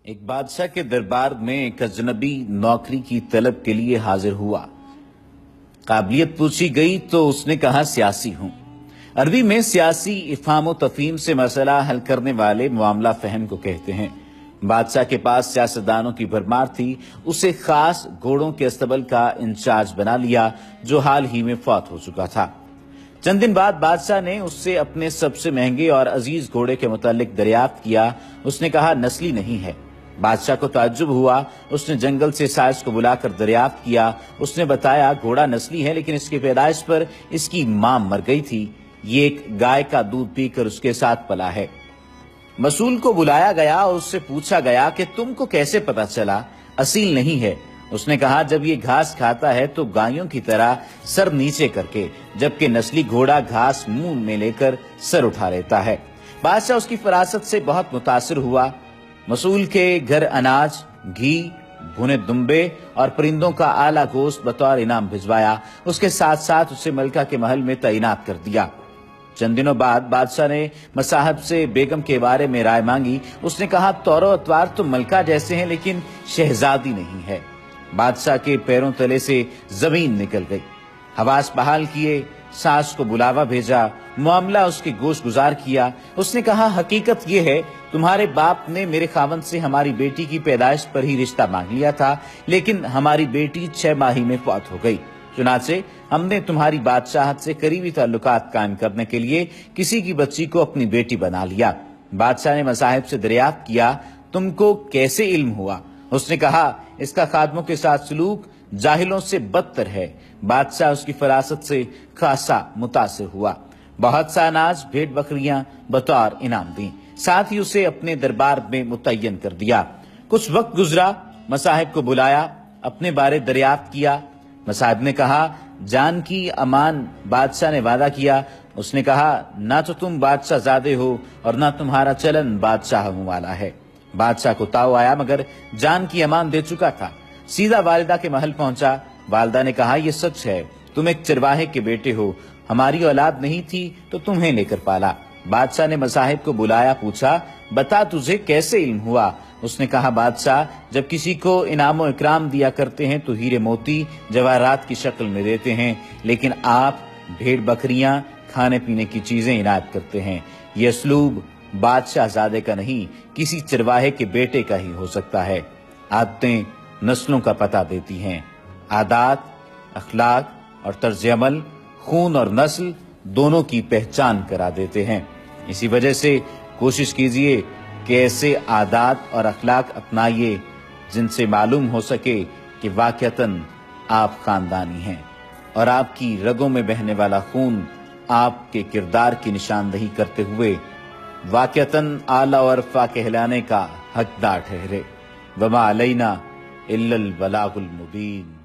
ایک بادشاہ کے دربار میں ایک اجنبی نوکری کی طلب کے لیے حاضر ہوا۔ قابلیت پوچھی گئی تو اس نے کہا سیاسی ہوں۔ عربی میں سیاسی افہام و تفہیم سے مسئلہ حل کرنے والے معاملہ فہم کو کہتے ہیں۔ بادشاہ کے پاس سیاستدانوں کی بھرمار تھی، اسے خاص گھوڑوں کے استبل کا انچارج بنا لیا جو حال ہی میں فوت ہو چکا تھا۔ چند دن بعد بادشاہ نے اس سے اپنے سب سے مہنگے اور عزیز گھوڑے کے متعلق دریافت کیا۔ اس نے کہا نسلی نہیں ہے۔ بادشاہ کو تعجب ہوا، اس نے جنگل سے سائز کو بلا کر دریافت کیا۔ اس نے بتایا گھوڑا نسلی ہے لیکن اس کی پیدائش پر اس کی ماں مر گئی تھی، یہ ایک گائے کا دودھ پی کر اس کے ساتھ پلا ہے۔ مسئول کو بلایا گیا اور اس سے پوچھا گیا کہ تم کو کیسے پتا چلا اصیل نہیں ہے؟ اس نے کہا جب یہ گھاس کھاتا ہے تو گایوں کی طرح سر نیچے کر کے، جبکہ نسلی گھوڑا گھاس منہ میں لے کر سر اٹھا لیتا ہے۔ بادشاہ اس کی فراست سے بہت متاثر ہوا۔ مسئول کے گھر اناج، گھی، بھنے دمبے اور پرندوں کا اعلیٰ گوشت بطور انعام بھجوایا۔ اس کے ساتھ ساتھ اسے ملکہ کے محل میں تعینات کر دیا۔ چند دنوں بعد بادشاہ نے مصاحب سے بیگم کے بارے میں رائے مانگی۔ اس نے کہا طور و اطوار تو ملکہ جیسے ہیں لیکن شہزادی نہیں ہے۔ بادشاہ کے پیروں تلے سے زمین نکل گئی۔ حواس بحال کیے، ساس کو بلاوا بھیجا، معاملہ اس کے گوش گزار کیا۔ اس نے کہا حقیقت یہ ہے تمہارے باپ نے میرے خاوند سے ہماری بیٹی کی پیدائش پر ہی رشتہ مانگ لیا تھا، لیکن ہماری بیٹی 6 ماہ میں فوت ہو گئی۔ چنانچہ ہم نے تمہاری بادشاہت سے قریبی تعلقات قائم کرنے کے لیے کسی کی بچی کو اپنی بیٹی بنا لیا۔ بادشاہ نے مصاحب سے دریافت کیا تم کو کیسے علم ہوا؟ اس نے کہا اس کا خادموں کے ساتھ سلوک جاہلوں سے بدتر ہے۔ بادشاہ اس کی فراست سے خاصا متاثر ہوا۔ بہت سا اناج، بھیڑ بکریاں بطور انعام دیں، ساتھ ہی اسے اپنے دربار میں متعین کر دیا۔ کچھ وقت گزرا، مصاحب کو بلایا، اپنے بارے دریافت کیا۔ مصاحب نے کہا جان کی امان بادشاہ نے وعدہ کیا۔ اس نے کہا نہ تو تم بادشاہ زادے ہو اور نہ تمہارا چلن بادشاہ والا ہے۔ بادشاہ کو تاؤ آیا مگر جان کی امان دے چکا تھا۔ سیدھا والدہ کے محل پہنچا۔ والدہ نے کہا یہ سچ ہے، تم ایک چرواہے کے بیٹے ہو، ہماری اولاد نہیں تھی تو تمہیں لے کر پالا۔ بادشاہ نے مصاحب کو بلایا، پوچھا بتا تجھے کیسے علم ہوا؟ اس نے کہا بادشاہ جب کسی کو انعام و اکرام دیا کرتے ہیں تو ہیرے موتی جواہرات کی شکل میں دیتے ہیں، لیکن آپ بھیڑ بکریاں، کھانے پینے کی چیزیں عنایت کرتے ہیں۔ یہ اسلوب بادشاہ زادے کا نہیں، کسی چرواہے کے بیٹے کا ہی ہو سکتا ہے۔ عادتیں نسلوں کا پتہ دیتی ہیں، عادات، اخلاق اور طرز عمل خون اور نسل دونوں کی پہچان کرا دیتے ہیں۔ اسی وجہ سے کوشش کیجئے کہ ایسے عادات اور اخلاق اپنائیے جن سے معلوم ہو سکے کہ واقعتاً آپ خاندانی ہیں اور آپ کی رگوں میں بہنے والا خون آپ کے کردار کی نشاندہی کرتے ہوئے واقعتاً اعلیٰ و عرفہ کہلانے کا حقدار ٹھہرے۔ وما علینا الا البلاغ المبین۔